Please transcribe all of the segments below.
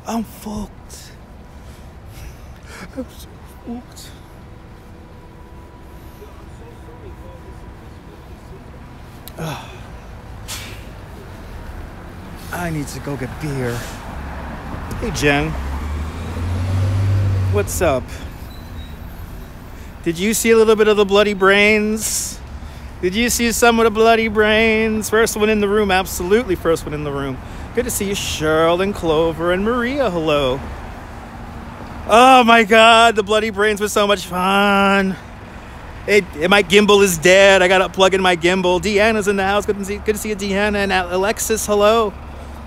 I'm fucked. I'm so fucked. I need to go get beer. Hey, Jen. What's up? Did you see a little bit of the Bloody Brains? Did you see some of the Bloody Brains? First one in the room, absolutely first one in the room. Good to see you, Cheryl and Clover and Maria. Hello. Oh my God, the Bloody Brains was so much fun. My gimbal is dead. I gotta plug in my gimbal. Deanna's in the house. Good to see you, Deanna. And Alexis, hello.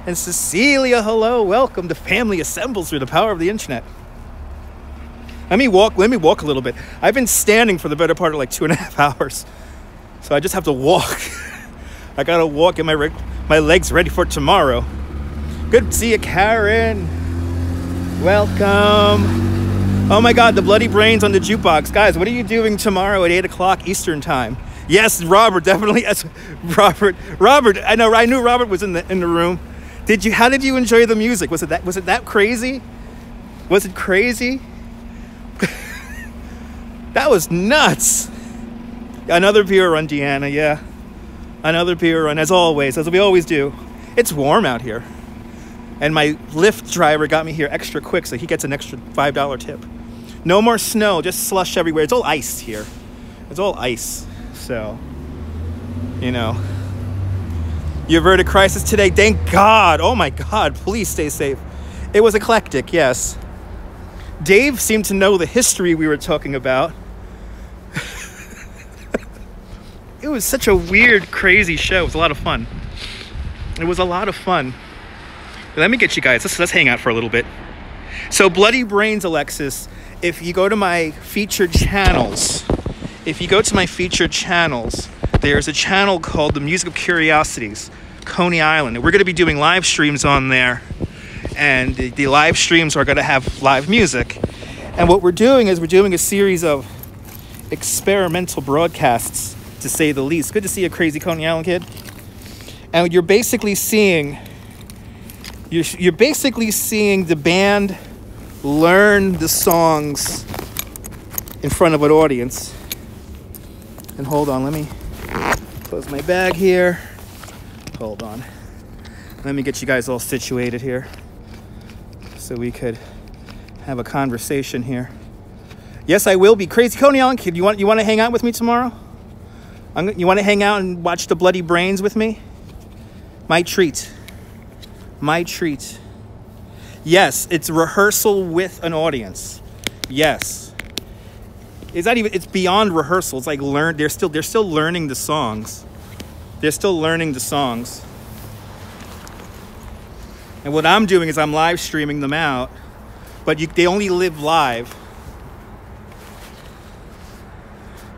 And Cecilia, hello. Welcome. The family assembles through the power of the internet. Let me walk a little bit. I've been standing for the better part of like 2.5 hours. So I just have to walk. I gotta walk, get my legs ready for tomorrow. Good to see you, Karen. Welcome. Oh my God, the Bloody Brains on the jukebox. Guys, what are you doing tomorrow at 8 o'clock Eastern time? Yes, Robert, definitely. Yes, Robert, I knew Robert was in the room. How did you enjoy the music? Was it that crazy? Was it crazy? That was nuts. Another beer run, Deanna, yeah. Another beer run, as always, as we always do. It's warm out here. And my Lyft driver got me here extra quick, so he gets an extra $5 tip. No more snow, just slush everywhere. It's all ice here. It's all ice. So, you know. You averted crisis today, thank God. Oh my God, please stay safe. It was eclectic, yes. Dave seemed to know the history we were talking about. It was such a weird, crazy show. It was a lot of fun. It was a lot of fun. Let me get you guys. Let's hang out for a little bit. So Bloody Brains, Alexis, if you go to my featured channels, there's a channel called The Music of Curiosities, Coney Island. And we're going to be doing live streams on there. And the live streams are going to have live music. And what we're doing is we're doing a series of experimental broadcasts, to say the least. Good to see a crazy Coney Island kid. And you're basically seeing the band learn the songs in front of an audience. And hold on, let me close my bag here. Hold on. Let me get you guys all situated here so we could have a conversation here. Yes, I will be. Crazy Coney Island kid, you want to hang out with me tomorrow? You want to hang out and watch the Bloody Brains with me? My treat. My treat. Yes, it's rehearsal with an audience. Yes. It's beyond rehearsal. It's like they're still learning the songs. They're still learning the songs. And what I'm doing is I'm live streaming them out, but they only live live.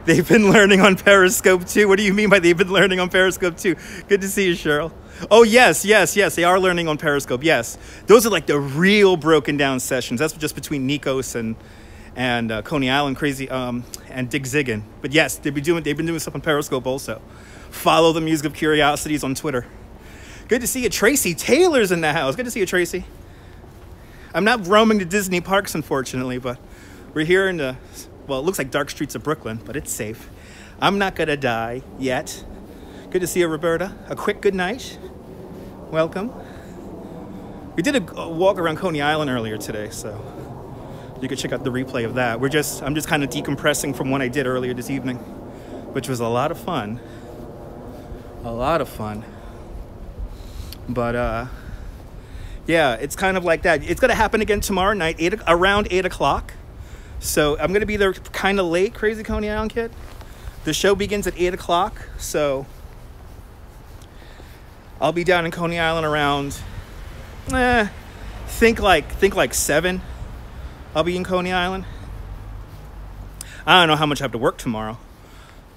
They've been learning on Periscope too. What do you mean by they've been learning on Periscope too? Good to see you, Cheryl. Oh, yes. They are learning on Periscope, yes. Those are like the real broken down sessions. That's just between Nikos and Coney Island Crazy and Dick Ziggin. But yes, they've been doing stuff on Periscope also. Follow the Music of Curiosities on Twitter. Good to see you, Tracy. Taylor's in the house. Good to see you, Tracy. I'm not roaming the Disney parks, unfortunately, but we're here in well, it looks like dark streets of Brooklyn, but it's safe. I'm not gonna die yet. Good to see you, Roberta. A quick good night. Welcome. We did a walk around Coney Island earlier today, so you could check out the replay of that. I'm just kind of decompressing from what I did earlier this evening, which was a lot of fun. A lot of fun. But yeah, it's kind of like that. It's gonna happen again tomorrow night, around 8 o'clock. So I'm going to be there kind of late, Crazy Coney Island kid. The show begins at 8 o'clock, so I'll be down in Coney Island around, think like 7. I'll be in Coney Island. I don't know how much I have to work tomorrow.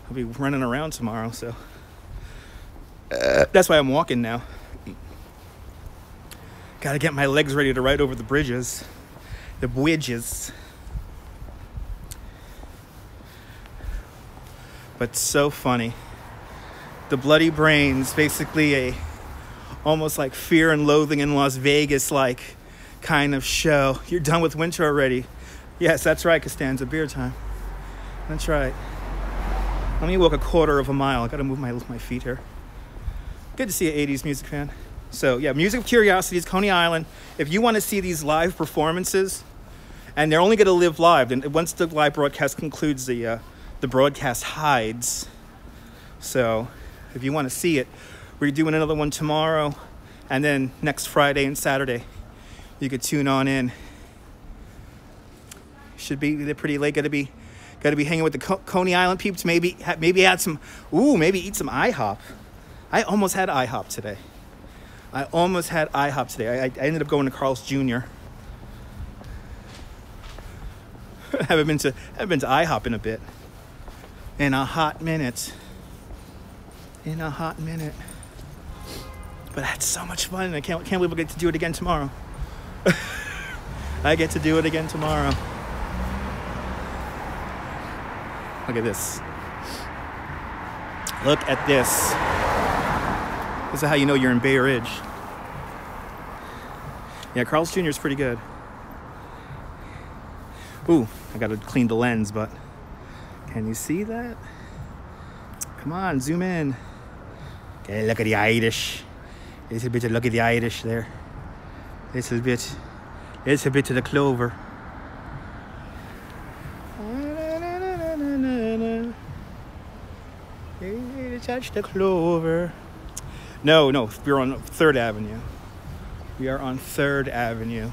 I'll be running around tomorrow, so that's why I'm walking now. Got to get my legs ready to ride over the bridges. The bridges. But so funny. The Bloody Brains, basically almost like Fear and Loathing in Las Vegas, like kind of show. You're done with winter already. Yes, that's right, Costanza, beer time. That's right. Let me walk a quarter of a mile. I gotta move my feet here. Good to see an 80s music fan. So yeah, Music of Curiosities, Coney Island. If you want to see these live performances, and they're only going to live live, and once the live broadcast concludes, the broadcast hides. So if you want to see it, we're doing another one tomorrow, and then next Friday and Saturday, you could tune on in. They're pretty late. Got to be hanging with the Coney Island peeps. Maybe add some. Maybe eat some IHOP. I almost had IHOP today. I ended up going to Carl's Jr. haven't been to IHOP in a bit. In a hot minute. But that's so much fun. I can't believe I get to do it again tomorrow. I get to do it again tomorrow. Look at this. Look at this. This is how you know you're in Bay Ridge. Yeah, Carl's Jr. is pretty good. Ooh, I gotta clean the lens, but can you see that? Come on, zoom in. Okay, look at the Irish. Little bit of look at the Irish there. Little bit of the clover. Touch the clover. No, we're on 3rd Avenue. We are on 3rd Avenue.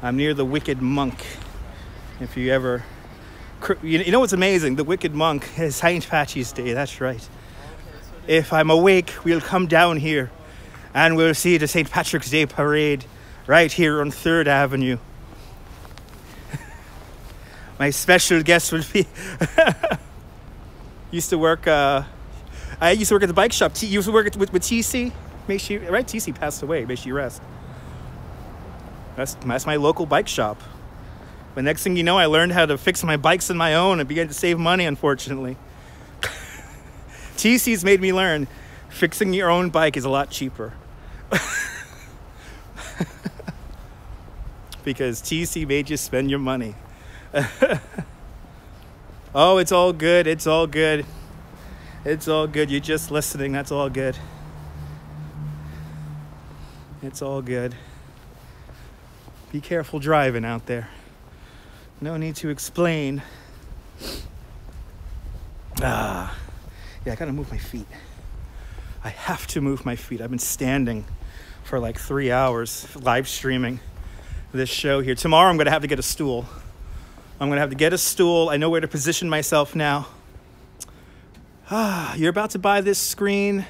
I'm near the Wicked Monk. If you ever... You know what's amazing? The Wicked Monk is St. Patrick's Day, that's right. If I'm awake, we'll come down here and we'll see the St. Patrick's Day parade right here on 3rd Avenue. My special guest will be... I used to work at the bike shop. You used to work with TC? TC passed away. May she rest. That's my local bike shop. But next thing you know, I learned how to fix my bikes on my own and began to save money, unfortunately. TC's made me learn fixing your own bike is a lot cheaper. Because TC made you spend your money. Oh, it's all good. It's all good. It's all good. You're just listening. That's all good. It's all good. Be careful driving out there. No need to explain. Yeah, I gotta move my feet. I have to move my feet. I've been standing for like 3 hours live streaming this show here. Tomorrow I'm gonna have to get a stool. I know where to position myself now. You're about to buy this screen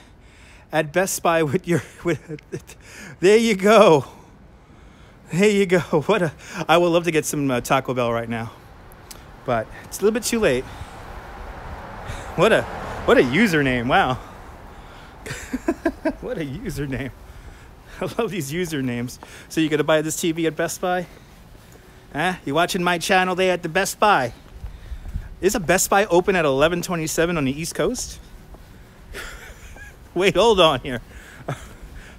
at Best Buy there you go. There you go. I would love to get some Taco Bell right now, but it's a little bit too late. What a username. Wow. What a username. I love these usernames. So you got to buy this TV at Best Buy? Huh? You watching my channel there at the Best Buy? Is a Best Buy open at 11:27 on the East Coast? Wait, hold on here.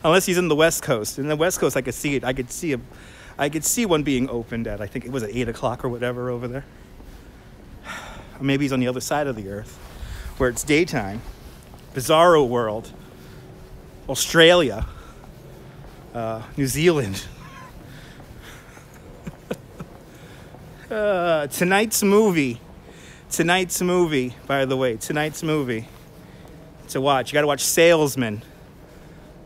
Unless he's in the West Coast. In the West Coast, I could see it. I could see one being opened at, I think it was at 8 o'clock or whatever over there. Or maybe he's on the other side of the earth, where it's daytime. Bizarro world. Australia. New Zealand. Tonight's movie, by the way. Tonight's movie to watch. You got to watch Salesman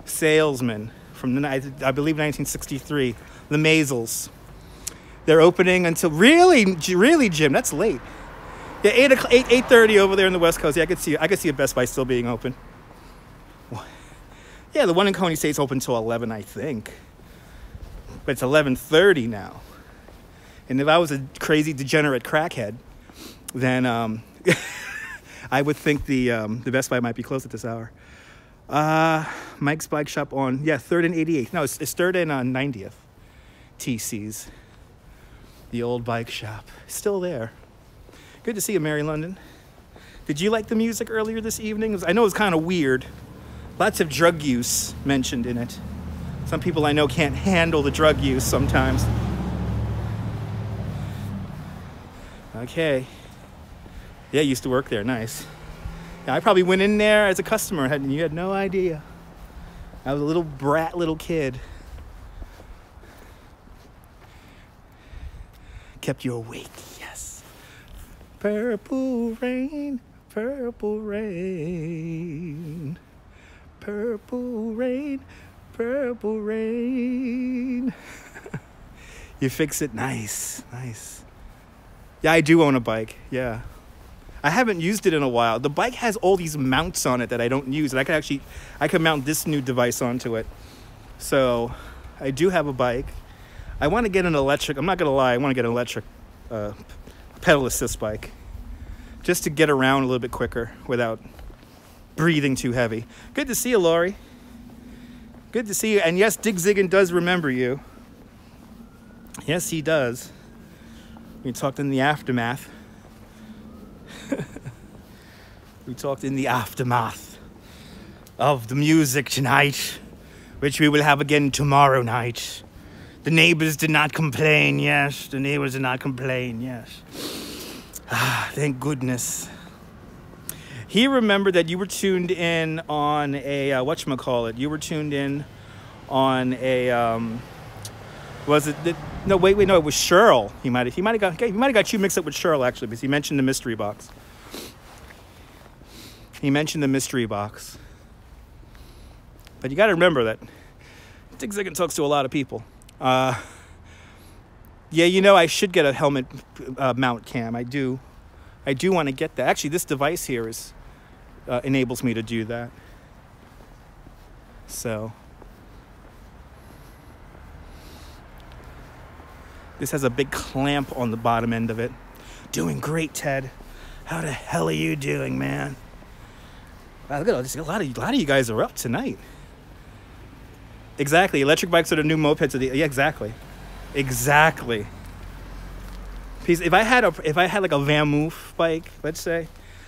from, I believe, 1963. The Maisels. They're opening until... Really, Jim, that's late. Yeah, 8:30 over there in the West Coast. Yeah, I could see a Best Buy still being open. Yeah, the one in Coney State's open until 11, I think. But it's 11:30 now. And if I was a crazy degenerate crackhead, then I would think the Best Buy might be closed at this hour. Mike's Bike Shop on 3rd and 88th. No, it's 3rd and 90th. TC's, the old bike shop, still there. Good to see you, Mary London. Did you like the music earlier this evening? I know it was kind of weird. Lots of drug use mentioned in it. Some people I know can't handle the drug use sometimes. Okay. Yeah, I used to work there. Nice. Yeah, I probably went in there as a customer and you had no idea. I was a little brat little kid. Kept you awake, yes. Purple rain, purple rain. Purple rain, purple rain. You fix it, nice, nice. Yeah, I do own a bike, yeah. I haven't used it in a while. The bike has all these mounts on it that I don't use. And I could mount this new device onto it. So I do have a bike. I want to get an electric, I'm not going to lie, I want to get an electric pedal assist bike. Just to get around a little bit quicker without breathing too heavy. Good to see you, Laurie. Good to see you. And yes, Dig Ziggin does remember you. Yes, he does. We talked in the aftermath. We talked in the aftermath of the music tonight, which we will have again tomorrow night. The neighbors did not complain, yes. The neighbors did not complain, yes. Ah, thank goodness. He remembered that you were tuned in on a, whatchamacallit, you were tuned in on a, was it, no, wait, no, it was Cheryl. He might have got you mixed up with Cheryl, actually, because he mentioned the mystery box. He mentioned the mystery box. But you got to remember that Dig Ziggin talks to a lot of people. Yeah, you know, I should get a helmet mount cam. I do want to get that. Actually, this device here enables me to do that. So this has a big clamp on the bottom end of it. Doing great, Ted. How the hell are you doing, man? Wow, look at all this. A lot of you guys are up tonight. Exactly. Electric bikes are the new mopeds. Yeah, exactly. Exactly. Because if I had like a VanMoof bike, let's say,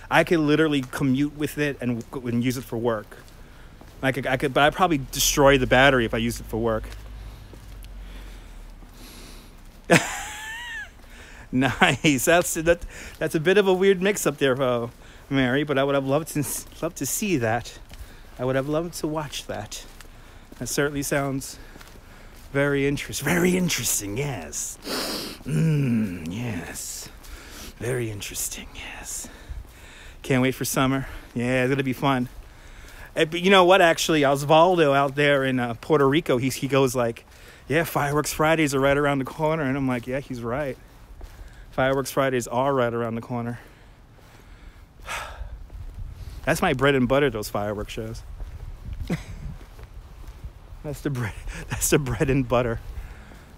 I could literally commute with it and use it for work. I could, but I'd probably destroy the battery if I used it for work. Nice. That's a bit of a weird mix up there, Mary. But I would have loved to see that. I would have loved to watch that. That certainly sounds very interesting. Very interesting. Yes. Yes. Very interesting. Yes. Can't wait for summer. Yeah, it's gonna be fun. But you know what? Actually, Osvaldo out there in Puerto Rico, he goes like, "Yeah, Fireworks Fridays are right around the corner," and I'm like, "Yeah, he's right. Fireworks Fridays are right around the corner." That's my bread and butter. Those fireworks shows. That's the bread and butter.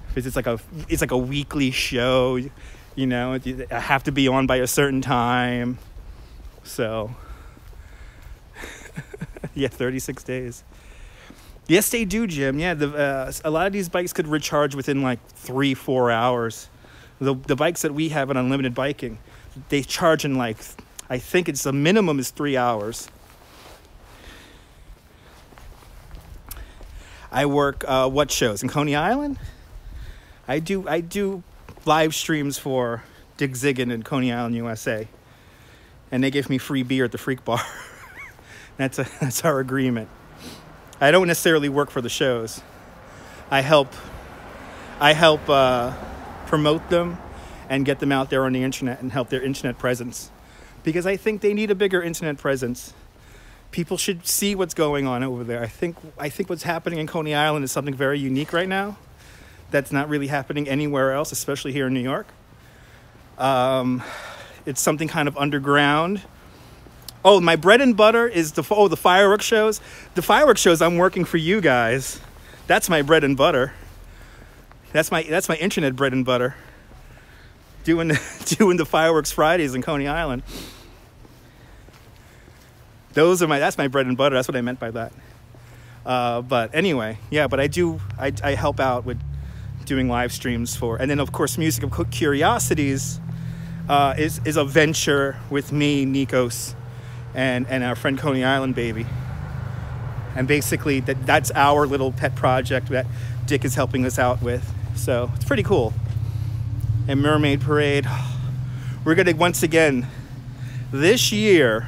Because it's like a weekly show, you know. I have to be on by a certain time. So, yeah, 36 days. Yes, they do, Jim. Yeah, a lot of these bikes could recharge within like 3-4 hours. The bikes that we have at Unlimited Biking, they charge in like, I think it's the minimum is 3 hours. I work what shows in Coney Island? I do live streams for Dig Ziggin in Coney Island, USA, and they give me free beer at the Freak Bar. That's our agreement. I don't necessarily work for the shows. I help promote them and get them out there on the internet and help their internet presence, because I think they need a bigger internet presence. People should see what's going on over there. I think what's happening in Coney Island is something very unique right now that's not really happening anywhere else, especially here in New York. It's something kind of underground. Oh, my bread and butter is the fireworks shows. The fireworks shows, I'm working for you guys. That's my bread and butter. That's my internet bread and butter. Doing the Fireworks Fridays in Coney Island. That's my bread and butter. That's what I meant by that. But anyway, yeah, but I help out with doing live streams and then of course Music of Curiosities is a venture with me, Nikos, and our friend Coney Island Baby. And basically that's our little pet project that Dick is helping us out with. So it's pretty cool. And Mermaid Parade, we're gonna once again this year,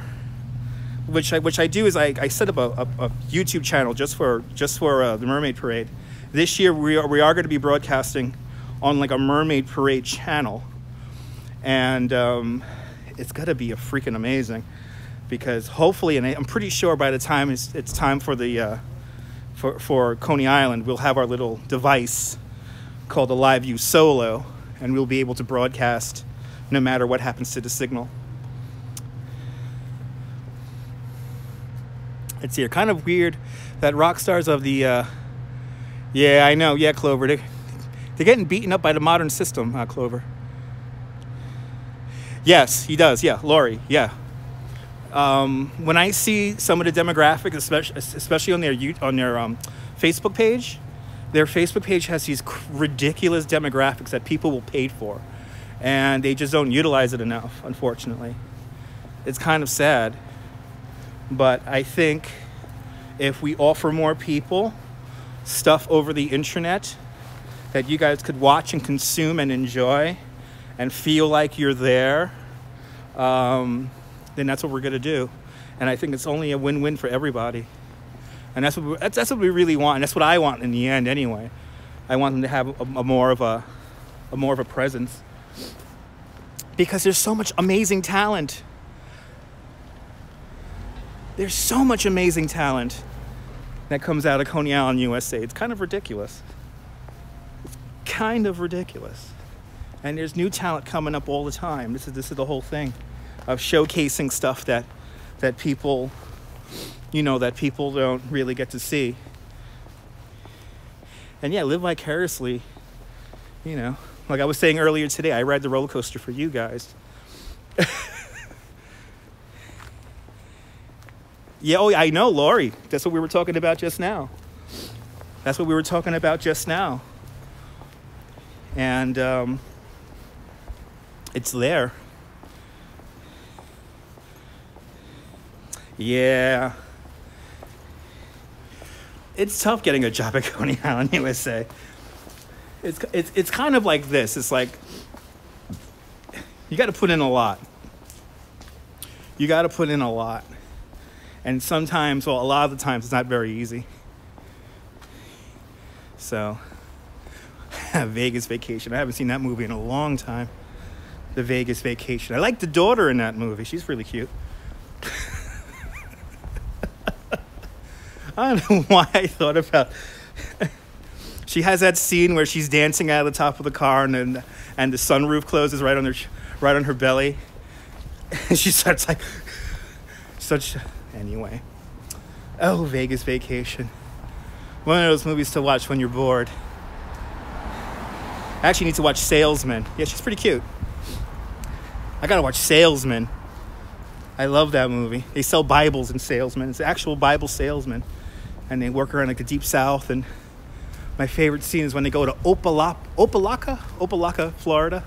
which I do is I set up a YouTube channel just for the Mermaid Parade. This year we are going to be broadcasting on like a Mermaid Parade channel, and it's gonna be a freaking amazing, because hopefully, and I'm pretty sure by the time it's time for the for Coney Island, we'll have our little device called the LiveView Solo, and we'll be able to broadcast no matter what happens to the signal. It's here. Kind of weird that rock stars of the yeah, I know, yeah, Clover, they're getting beaten up by the modern system, Clover. Yes, he does, yeah, Laurie, yeah. When I see some of the demographics, especially on their Facebook page, their Facebook page has these ridiculous demographics that people will pay for, and they just don't utilize it enough, unfortunately. It's kind of sad, but I think if we offer more people stuff over the internet that you guys could watch and consume and enjoy and feel like you're there, then that's what we're going to do. And I think it's only a win-win for everybody. And that's what we really want. And that's what I want in the end anyway. I want them to have a more of a presence, because there's so much amazing talent. There's so much amazing talent that comes out of Coney Island, USA. It's kind of ridiculous. It's kind of ridiculous. And there's new talent coming up all the time. This is the whole thing of showcasing stuff that people, that people don't really get to see. And yeah, live vicariously, Like I was saying earlier today, I ride the roller coaster for you guys. Yeah, oh, I know, Laurie. That's what we were talking about just now. And it's there. Yeah. It's tough getting a job at Coney Island, USA. It's kind of like this. It's like you got to put in a lot. And sometimes, well, a lot of the times, it's not very easy. So, Vegas Vacation. I haven't seen that movie in a long time. The Vegas Vacation. I like the daughter in that movie. She's really cute. I don't know why I thought about. She has that scene where she's dancing out of the top of the car, and the sunroof closes right on her belly, and she starts like anyway. Oh, Vegas Vacation. One of those movies to watch when you're bored. I actually need to watch Salesman. Yeah, she's pretty cute. I gotta watch Salesman. I love that movie. They sell Bibles in Salesman. It's an actual Bible salesman. And they work around like the Deep South. And my favorite scene is when they go to Opelika, Florida.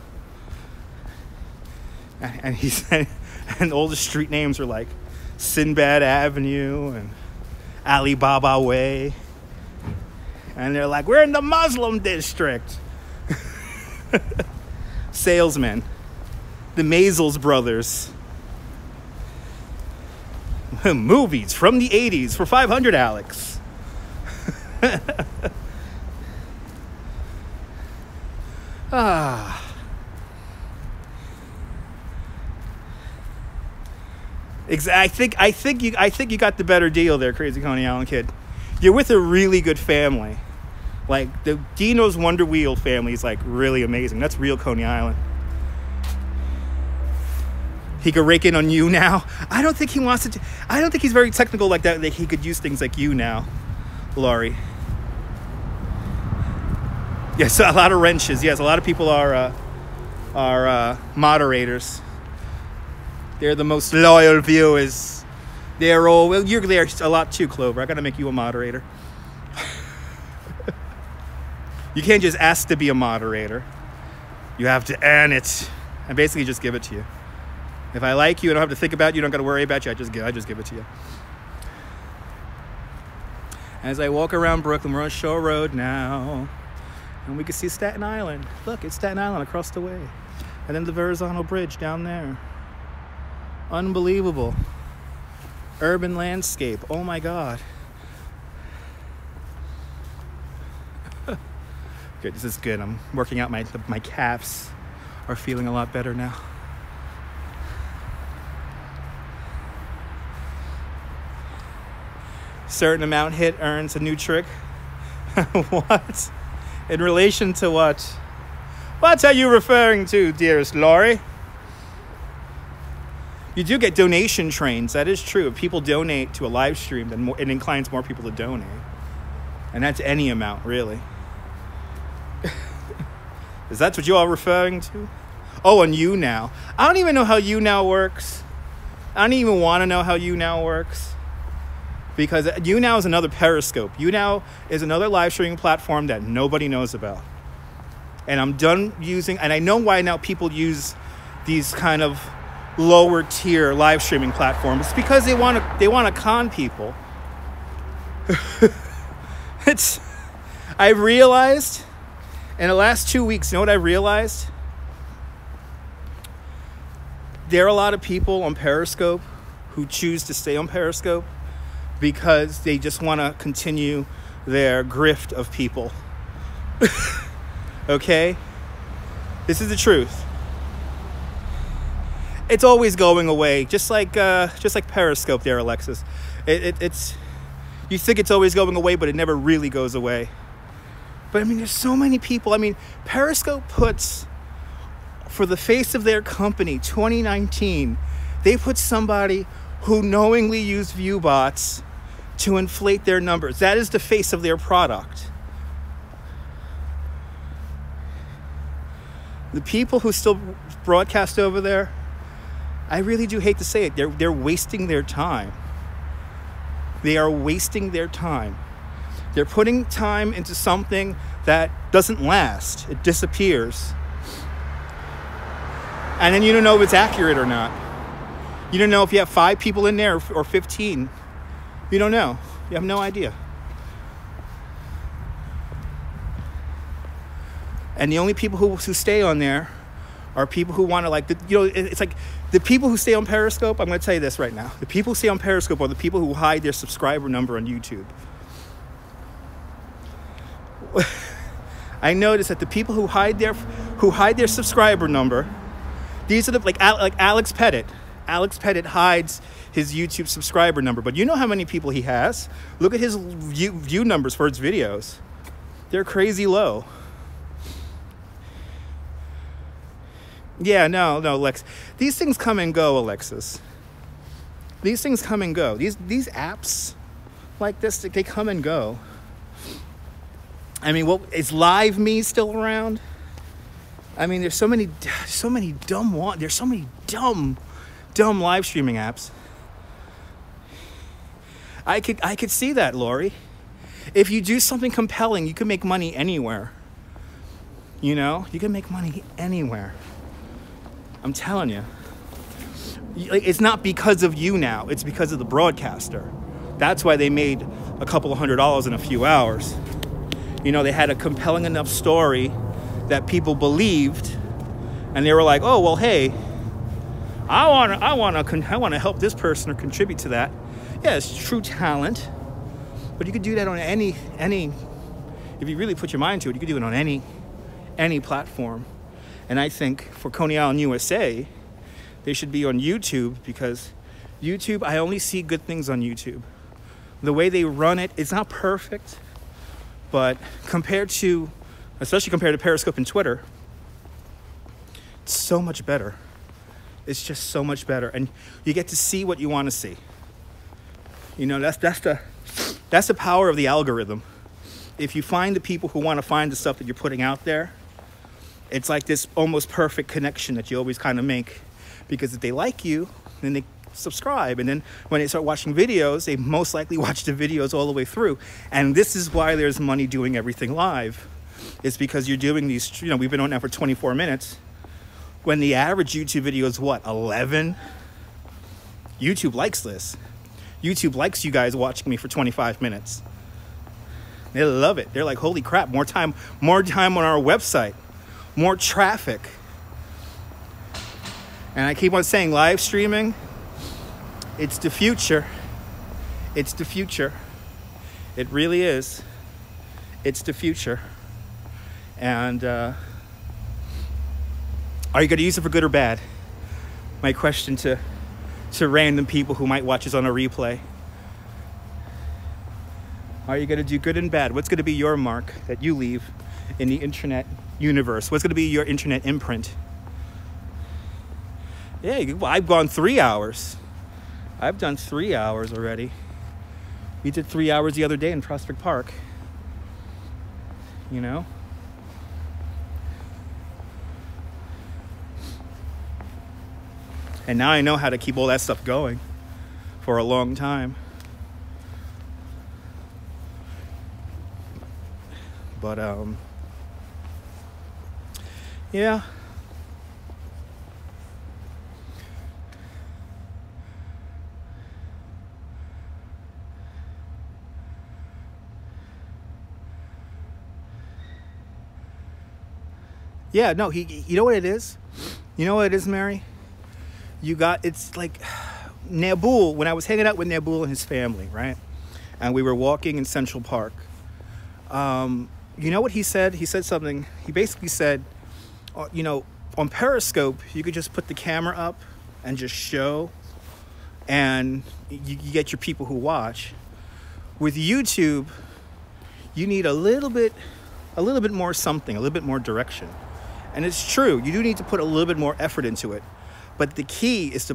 And all the street names are like Sinbad Avenue and Alibaba Way. And they're like, we're in the Muslim district. Salesman. The Maisels brothers. Movies from the 80s for $500, Alex. I think you got the better deal there, Crazy Coney Island kid. You're with a really good family. Like the Dino's Wonder Wheel family is like really amazing. That's real Coney Island. He could rake in on you now. I don't think he wants to. I don't think he's very technical like that. That he could use things like you now, Laurie. Yes, a lot of wrenches. Yes, a lot of people are moderators. They're the most loyal viewers. They're all, well, you're there a lot too, Clover. I gotta make you a moderator. You can't just ask to be a moderator. You have to earn it. I basically just give it to you. If I like you, I don't have to think about you, don't gotta worry about you, I just give it to you. As I walk around Brooklyn, we're on Shore Road now. And we can see Staten Island. Look, it's Staten Island across the way. And then the Verrazano Bridge down there. Unbelievable. Urban landscape. Oh my God. Good, this is good. I'm working out. My calves are feeling a lot better now. Certain amount hit earns a new trick. What? In relation to what? What are you referring to, dearest Laurie? You do get donation trains. That is true. If people donate to a live stream, then it inclines more people to donate. And that's any amount, really. Is that what you are referring to? Oh, and YouNow. I don't even know how YouNow works. I don't even want to know how YouNow works. Because YouNow is another Periscope. YouNow is another live streaming platform that nobody knows about. And I'm done using, and I know why now people use these kind of lower tier live streaming platforms. It's because they want to con people. I realized in the last 2 weeks, you know what I realized? There are a lot of people on Periscope who choose to stay on Periscope because they just want to continue their grift of people. Okay? This is the truth. It's always going away, just like Periscope there, Alexis. It's you think it's always going away, but it never really goes away. But I mean, there's so many people. I mean, Periscope puts, for the face of their company, 2019, they put somebody who knowingly used ViewBots to inflate their numbers. That is the face of their product. The people who still broadcast over there, I really do hate to say it, they're wasting their time. They are wasting their time. They're putting time into something that doesn't last. It disappears. And then you don't know if it's accurate or not. You don't know if you have 5 people in there or 15. You don't know. You have no idea. And the only people who stay on there are people who want to it's like the people who stay on Periscope. I'm going to tell you this right now. The people who stay on Periscope are the people who hide their subscriber number on YouTube. I noticed that the people who hide their subscriber number, these are like Alex Pettit. Alex Pettit hides his YouTube subscriber number, but you know how many people he has? Look at his view numbers for his videos. They're crazy low. Yeah, no, Lex. These things come and go, Alexis. These things come and go. These apps like this, they come and go. I mean, is Live Me still around? I mean, there's so many dumb live streaming apps. I could see that, Laurie. If you do something compelling, you can make money anywhere. You know, you can make money anywhere. I'm telling you. It's not because of you now. It's because of the broadcaster. That's why they made a couple of $100 in a few hours. You know, they had a compelling enough story that people believed, and they were like, "Oh, well, hey, I want to help this person or contribute to that." Yeah, it's true talent, but you could do that on any. If you really put your mind to it, you could do it on any platform. And I think for Coney Island, USA, they should be on YouTube, because YouTube, I only see good things on YouTube. The way they run it, it's not perfect, but especially compared to Periscope and Twitter, it's so much better. It's just so much better. And you get to see what you want to see. You know, that's the power of the algorithm. If you find the people who want to find the stuff that you're putting out there, it's like this almost perfect connection that you always kind of make. Because if they like you, then they subscribe. And then when they start watching videos, they most likely watch the videos all the way through. And this is why there's money doing everything live. It's because you're doing these, you know, we've been on now for 24 minutes. When the average YouTube video is what, 11? YouTube likes this. YouTube likes you guys watching me for 25 minutes. They love it. They're like, holy crap, more time on our website, more traffic. And I keep on saying live streaming, it's the future. It's the future. It really is. It's the future. And are you going to use it for good or bad? My question to random people who might watch this on a replay. Are you going to do good and bad? What's going to be your mark that you leave in the internet universe? What's going to be your internet imprint? Yeah, well, I've gone 3 hours. I've done 3 hours already. We did 3 hours the other day in Prospect Park. You know? And now I know how to keep all that stuff going for a long time. But, yeah. Yeah, no, you know what it is? You know what it is, Mary? It's like Nabul, when I was hanging out with Nabul and his family, right? And we were walking in Central Park. You know what he said? He said something. He basically said, you know, on Periscope, you could just put the camera up and just show, and you get your people who watch. With YouTube, you need a little bit more something, a little bit more direction. And it's true, you do need to put a little bit more effort into it. But the key is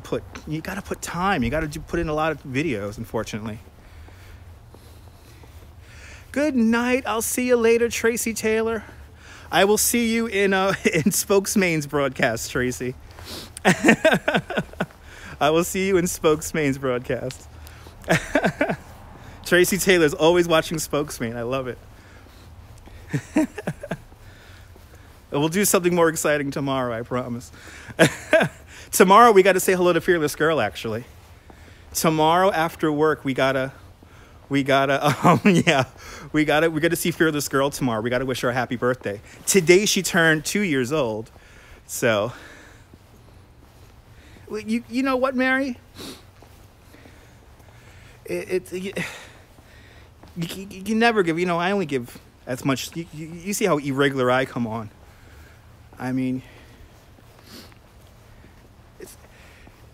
you got to put time. You got to put in a lot of videos, unfortunately. Good night. I'll see you later, Tracy Taylor. I will see you in Spokesman's broadcast, Tracy. I will see you in Spokesman's broadcast. Tracy Taylor's always watching Spokesman. I love it. We'll do something more exciting tomorrow, I promise. Tomorrow we got to say hello to Fearless Girl, actually. Tomorrow after work we gotta see Fearless Girl tomorrow. We gotta wish her a happy birthday. Today she turned 2 years old. So you know what, Mary? You never give, I only give as much. You see how irregular I come on. I mean,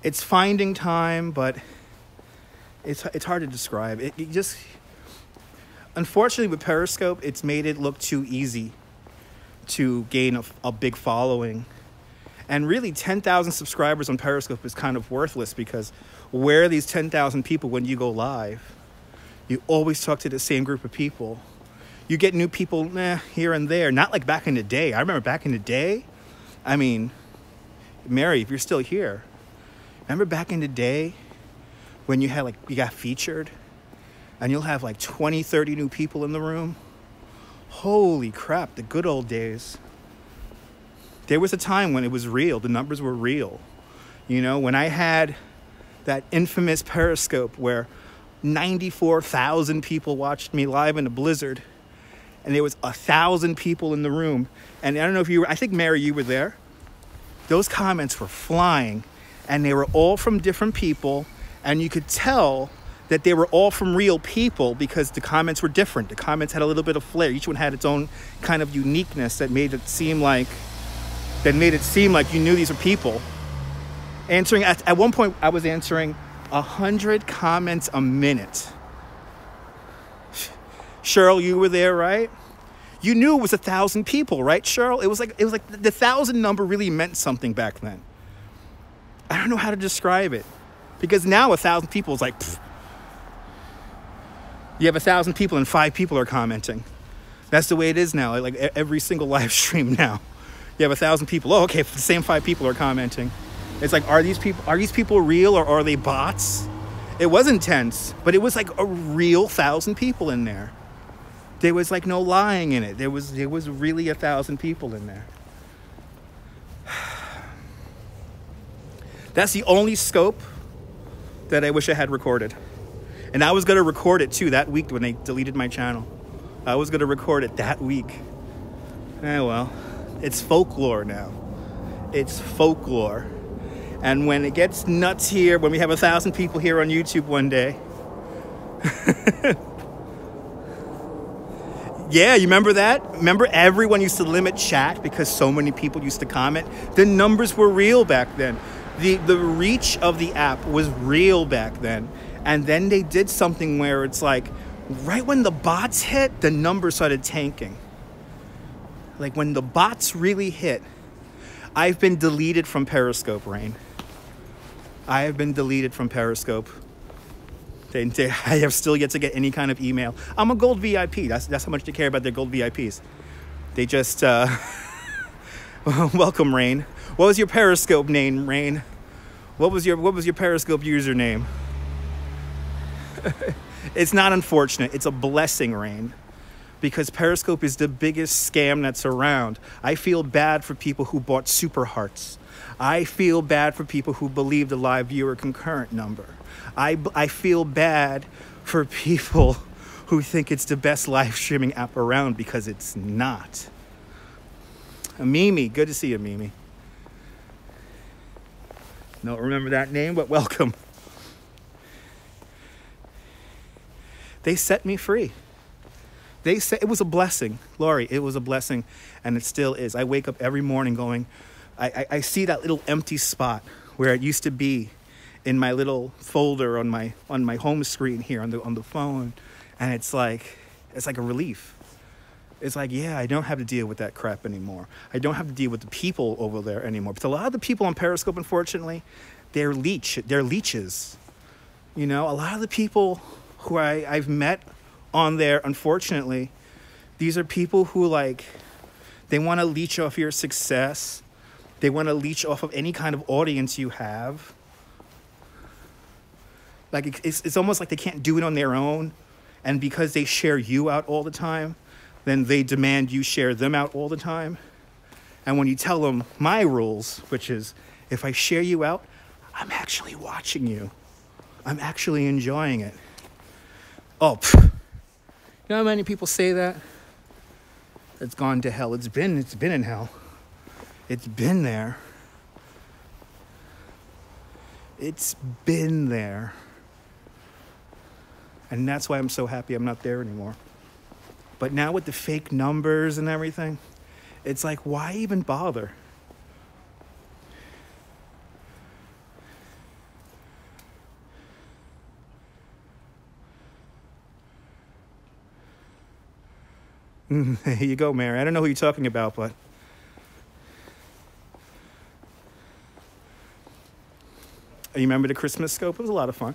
it's finding time, but it's hard to describe. It just, unfortunately, with Periscope, it's made it look too easy to gain a big following. And really, 10,000 subscribers on Periscope is kind of worthless, because where are these 10,000 people when you go live? You always talk to the same group of people. You get new people here and there. Not like back in the day. I remember back in the day. I mean, Mary, if you're still here, remember back in the day when you got featured and you'll have like 20, 30 new people in the room? Holy crap, the good old days. There was a time when it was real. The numbers were real. When I had that infamous Periscope where 94,000 people watched me live in a blizzard, and there was 1,000 people in the room. And I don't know if I think, Mary, you were there. Those comments were flying, and they were all from different people, and you could tell that they were all from real people because the comments were different. The comments had a little bit of flair. Each one had its own kind of uniqueness that made it seem like you knew these were people. Answering at one point, I was answering 100 comments a minute. Cheryl, you were there, right? You knew it was 1,000 people, right, Cheryl? It was like the 1,000 number really meant something back then. I don't know how to describe it, because now 1,000 people is like, pfft. You have 1,000 people and 5 people are commenting. That's the way it is now. Like every single live stream now, you have 1,000 people. Oh, okay, the same 5 people are commenting. It's like, are these people real, or are they bots? It was intense, but it was like a real 1,000 people in there. There was like no lying in it. There was really 1,000 people in there. That's the only scope that I wish I had recorded. And I was going to record it too that week when they deleted my channel. I was going to record it that week. Well, it's folklore now. It's folklore. And when it gets nuts here, when we have 1,000 people here on YouTube one day. Yeah, you remember that? Remember everyone used to limit chat because so many people used to comment? The numbers were real back then. The reach of the app was real back then. And then they did something where it's like, right when the bots hit, the numbers started tanking. Like when the bots really hit, I've been deleted from Periscope, Rain. I have been deleted from Periscope. I have still yet to get any kind of email. I'm a gold VIP. That's how much they care about their gold VIPs. They just, welcome, Rain. What was your Periscope name, Rain? What was your Periscope username? It's not unfortunate. It's a blessing, Rain. Because Periscope is the biggest scam that's around. I feel bad for people who bought super hearts. I feel bad for people who believe the live viewer concurrent number. I feel bad for people who think it's the best live streaming app around because it's not. Mimi, good to see you, Mimi. Don't remember that name, but welcome. They set me free. They said it was a blessing, Laurie. It was a blessing, and it still is. I wake up every morning going, I see that little empty spot where it used to be in my little folder on my home screen here on the phone, and it's like a relief. It's like, yeah, I don't have to deal with that crap anymore. I don't have to deal with the people over there anymore. But a lot of the people on Periscope, unfortunately, they're leeches. You know, a lot of the people who I've met on there, unfortunately, these are people who they want to leech off your success. They want to leech off of any kind of audience you have. Like it's almost like they can't do it on their own. And because they share you out all the time, then they demand you share them out all the time. And when you tell them my rules, which is if I share you out, I'm actually watching you. I'm actually enjoying it. Oh, you know how many people say that? It's gone to hell. It's been in hell. It's been there. It's been there. And that's why I'm so happy I'm not there anymore. But now with the fake numbers and everything, it's like, why even bother? There you go, Mary. I don't know who you're talking about, but you remember the Christmas scope? It was a lot of fun.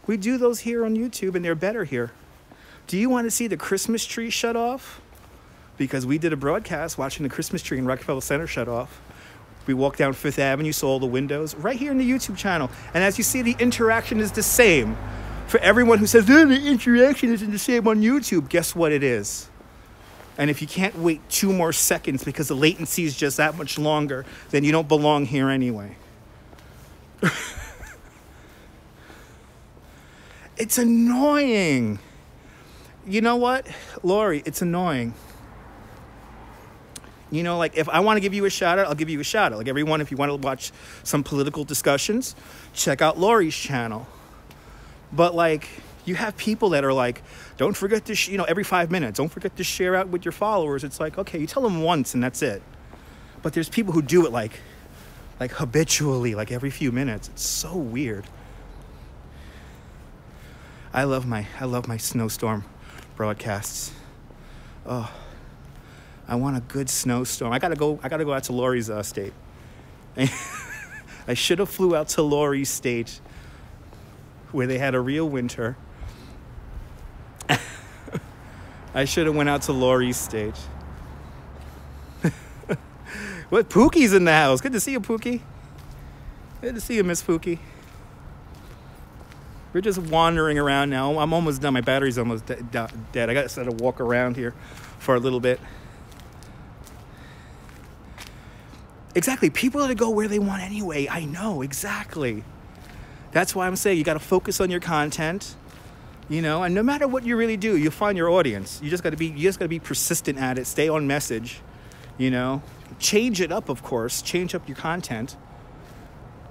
We do those here on YouTube, and they're better here. Do you want to see the Christmas tree shut off? Because we did a broadcast watching the Christmas tree in Rockefeller Center shut off. We walked down Fifth Avenue, saw all the windows, right here in the YouTube channel. And as you see, the interaction is the same. For everyone who says, the interaction isn't the same on YouTube, guess what it is? And if you can't wait 2 more seconds because the latency is just that much longer, then you don't belong here anyway. It's annoying. You know what, Laurie? It's annoying. You know, like if I want to give you a shout out, I'll give you a shout out. Like everyone, if you want to watch some political discussions, check out Laurie's channel. But like, you have people that are like, don't forget to, every 5 minutes, don't forget to share out with your followers. It's like, okay, you tell them once and that's it. But there's people who do it like habitually, like every few minutes. It's so weird. I love my snowstorm broadcasts. Oh, I want a good snowstorm. I gotta go out to Laurie's state. I should have flew out to Laurie's state where they had a real winter. I should have went out to Laurie's state. What, Pookie's in the house. Good to see you, Pookie. Good to see you, Miss Pookie. We're just wandering around now. I'm almost done. My battery's almost dead. I got to sort of walk around here for a little bit. Exactly. People are to go where they want anyway. I know, exactly. That's why I'm saying you got to focus on your content. You know, and no matter what you really do, you'll find your audience. You just got to be persistent at it. Stay on message. You know, change it up, of course. Change up your content.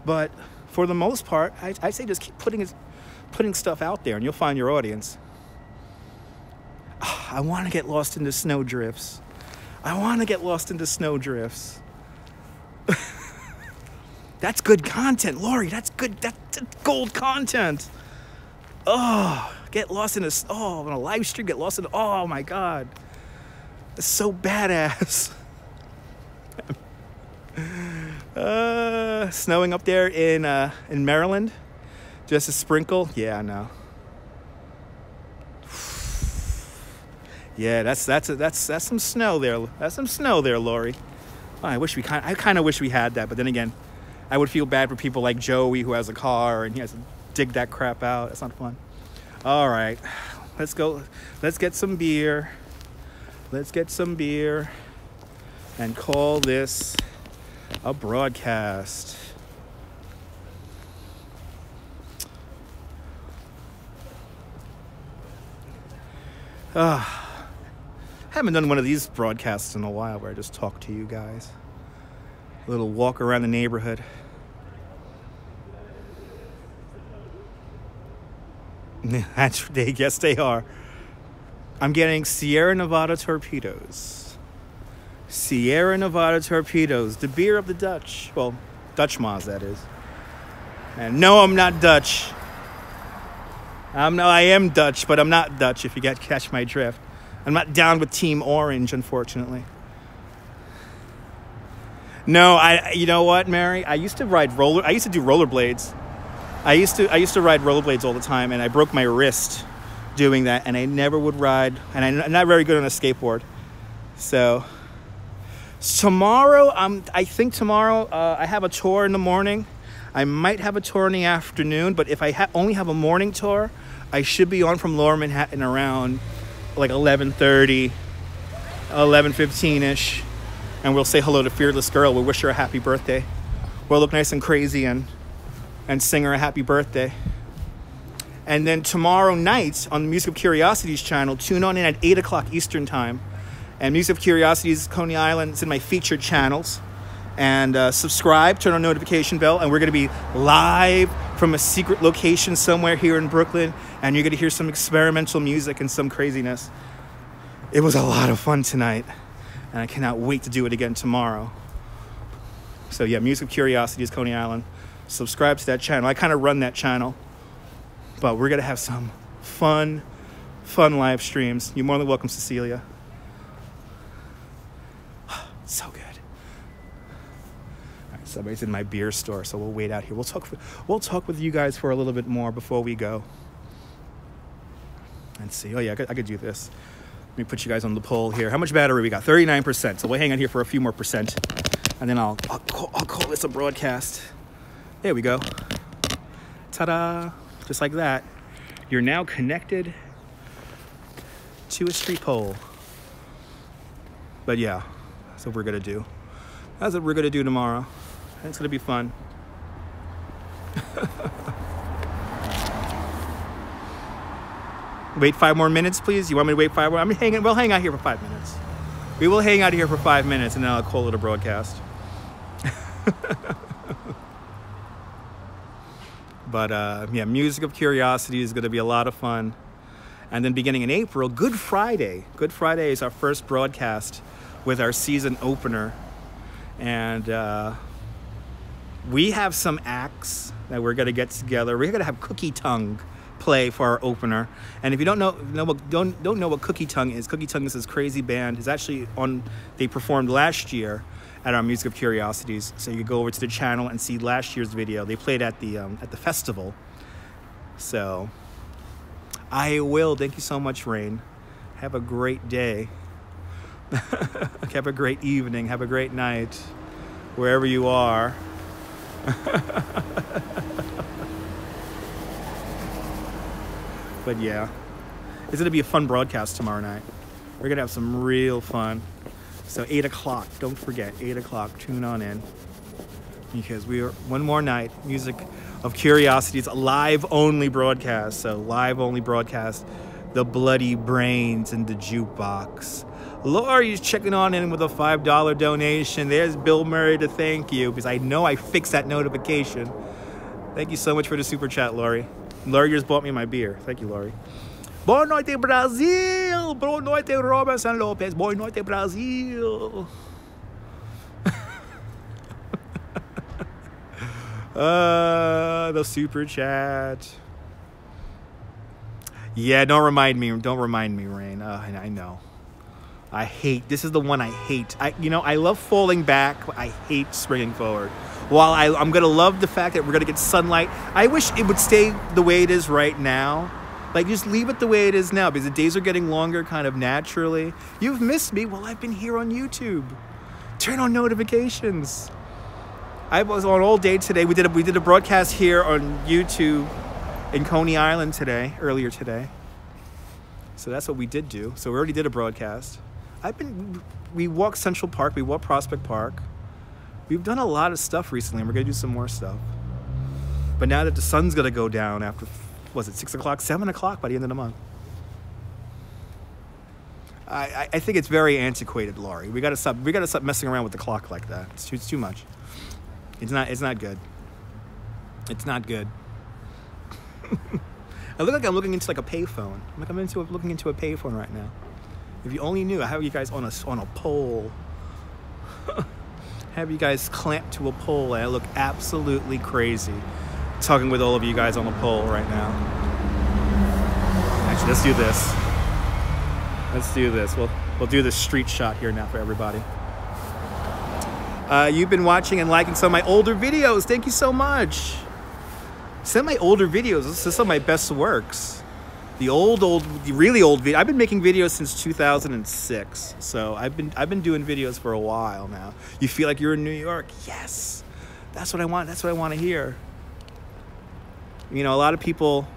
But for the most part, I say just keep putting stuff out there, and you'll find your audience. I want to get lost into snowdrifts. That's good content, Lori. That's good. That's gold content. Oh, get lost in this. Oh, on a live stream, get lost in. Oh my God, that's so badass. Snowing up there in Maryland, just a sprinkle. Yeah, I know. Yeah, that's some snow there. That's some snow there, Lori. Oh, I kind of wish we had that, but then again, I would feel bad for people like Joey who has a car and he has to dig that crap out. That's not fun. All right, let's go. Let's get some beer. And call this a broadcast. Haven't done one of these broadcasts in a while where I just talk to you guys. A little walk around the neighborhood. Yes, they are. I'm getting Sierra Nevada torpedoes. The beer of the Dutch. Well, Dutch Maas, that is. And no, I'm not Dutch. I am Dutch, but I'm not Dutch, if you catch my drift. I'm not down with Team Orange, unfortunately. No, you know what, Mary? I used to do rollerblades. I used to ride rollerblades all the time, and I broke my wrist doing that, and I never would ride, and I'm not very good on a skateboard. So tomorrow, I think tomorrow I have a tour in the morning. I might have a tour in the afternoon, but if I only have a morning tour, I should be on from Lower Manhattan around like 11:30, 11:15-ish, and we'll say hello to Fearless Girl. We'll wish her a happy birthday. We'll look nice and crazy and sing her a happy birthday. And then tomorrow night on the Music of Curiosities channel, tune on in at 8 o'clock Eastern time. And Music of Curiosities Coney Island is in my featured channels. And subscribe, turn on notification bell, and we're going to be live from a secret location somewhere here in Brooklyn, and you're going to hear some experimental music and some craziness. It was a lot of fun tonight, and I cannot wait to do it again tomorrow. So yeah, Music of Curiosities Coney Island. Subscribe to that channel. I kind of run that channel, but we're going to have some fun live streams. You're more than welcome, Cecilia. So good. Somebody's in my beer store, so we'll wait out here. We'll talk with you guys for a little bit more before we go. Let's see. Oh yeah, I could do this. Let me put you guys on the poll here. How much battery we got? 39%. So we'll hang on here for a few more percent, and then I'll call this a broadcast. There we go. Ta-da! Just like that, you're now connected to a street pole. But yeah, that's what we're gonna do. That's what we're gonna do tomorrow. It's going to be fun. Wait 5 more minutes, please. You want me to wait 5 more? We'll hang out here for 5 minutes. We will hang out here for 5 minutes, and then I'll call it a broadcast. But yeah, Music of Curiosity is going to be a lot of fun. And then beginning in April, Good Friday. Good Friday is our first broadcast with our season opener. And we have some acts that we're going to get together. We're going to have Cookie Tongue play for our opener. And if you don't know what Cookie Tongue is this crazy band. It's actually they performed last year at our Music of Curiosities. So you can go over to the channel and see last year's video. They played at the festival. So I will. Thank you so much, Rain. Have a great day. Have a great evening. Have a great night, wherever you are. But yeah, it's going to be a fun broadcast tomorrow night. We're going to have some real fun. So 8 o'clock, don't forget, 8 o'clock, tune on in. because we are one more night, Music of Curiosities, a live-only broadcast. So live-only broadcast, the bloody brains in the jukebox. Lori's checking on in with a $5 donation. There's Bill Murray to thank you, because I know I fixed that notification. Thank you so much for the super chat, Lori. Lori just bought me my beer. Thank you, Lori. Boa noite, Brazil! Boa noite, Robinson Lopez. Boa noite, Brazil! The super chat. Yeah, don't remind me, Rain. I know. I hate, this is the one I hate. I love falling back, but I hate springing forward. While I'm going to love the fact that we're going to get sunlight, I wish it would stay the way it is right now. Like, just leave it the way it is now, because the days are getting longer kind of naturally. You've missed me while I've been here on YouTube. Turn on notifications. I was on all day today. We did a broadcast here on YouTube in Coney Island earlier today. So that's what we did do. So we already did a broadcast. We walked Central Park, we walked Prospect Park. We've done a lot of stuff recently, and we're gonna do some more stuff. But now that the sun's gonna go down after, was it 6 o'clock, 7 o'clock by the end of the month? I think it's very antiquated, Laurie. We gotta stop messing around with the clock like that. It's too much. It's not good. It's not good. I look like I'm looking into like a payphone. I'm looking into a payphone right now. If you only knew, I have you guys on a pole. Have you guys clamped to a pole, and I look absolutely crazy talking with all of you guys on the pole right now. Actually, let's do this. Let's do this. We'll do this street shot here now for everybody. You've been watching and liking some of my older videos. Thank you so much. Some of my older videos. This is some of my best works. The really old video. I've been making videos since 2006. So I've been doing videos for a while now. You feel like you're in New York? Yes. That's what I want. That's what I want to hear. You know, a lot of people,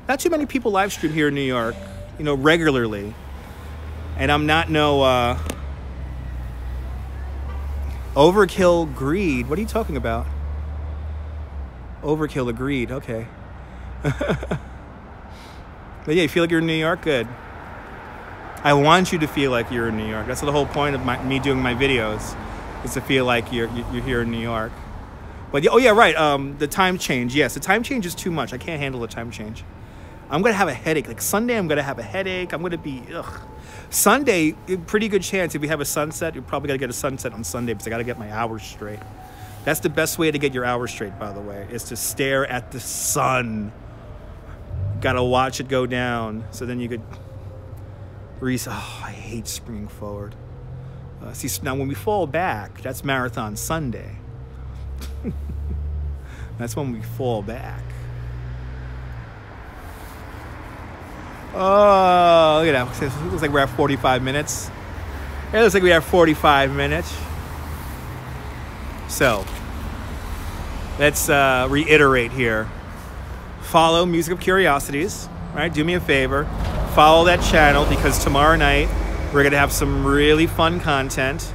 not too many people live stream here in New York, regularly. And I'm not no Overkill Greed. What are you talking about? Overkill agreed. Okay. But yeah, you feel like you're in New York? Good. I want you to feel like you're in New York. That's the whole point of me doing my videos, is to feel like you're here in New York. But oh yeah, right. The time change. Yes, the time change is too much. I can't handle the time change. I'm gonna have a headache. Like Sunday, I'm gonna have a headache. I'm gonna be Sunday, pretty good chance if we have a sunset. You're probably gonna get a sunset on Sunday, because I gotta get my hours straight. That's the best way to get your hours straight, by the way, is to stare at the sun. Gotta watch it go down, so then you could I hate springing forward. See, now when we fall back, that's Marathon Sunday. That's when we fall back. Oh, look at that. It looks like we're at 45 minutes. It looks like we have 45 minutes. So, let's reiterate here. Follow Music of Curiosities, right? Do me a favor. Follow that channel, because tomorrow night we're going to have some really fun content.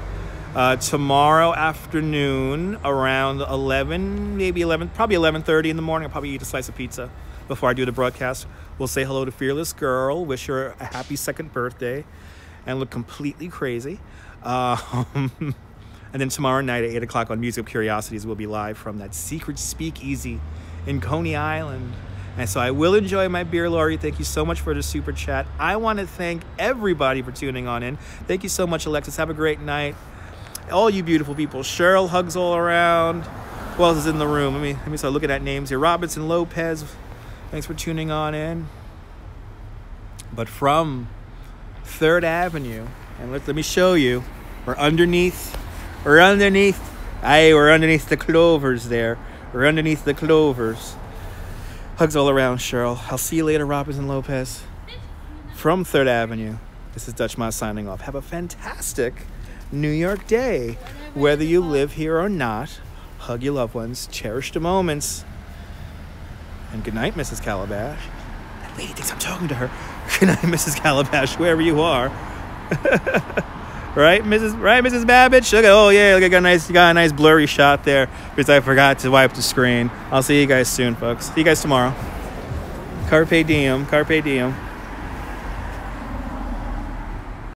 Tomorrow afternoon around 11, maybe 11, probably 11:30 in the morning, I'll probably eat a slice of pizza before I do the broadcast. We'll say hello to Fearless Girl, wish her a happy 2nd birthday, and look completely crazy. And then tomorrow night at 8 o'clock on Music of Curiosities, we'll be live from that secret speakeasy in Coney Island. And so I will enjoy my beer, Laurie. Thank you so much for the super chat. I want to thank everybody for tuning on in. Thank you so much, Alexis. Have a great night. All you beautiful people. Cheryl, hugs all around. Who else is in the room? Let me start looking at names here. Robinson Lopez. Thanks for tuning on in. But from 3rd Avenue, and let me show you. We're underneath the clovers there. We're underneath the clovers. Hugs all around, Cheryl. I'll see you later, Robinson Lopez. From 3rd Avenue, this is Dutch Mouse signing off. Have a fantastic New York day. Whether you live here or not, hug your loved ones, cherish the moments. And good night, Mrs. Calabash. That lady thinks I'm talking to her. Good night, Mrs. Calabash, wherever you are. Right, Mrs. Babbage? Look at, oh yeah, look, I got a nice blurry shot there because I forgot to wipe the screen. I'll see you guys soon, folks. See you guys tomorrow. Carpe diem, carpe diem.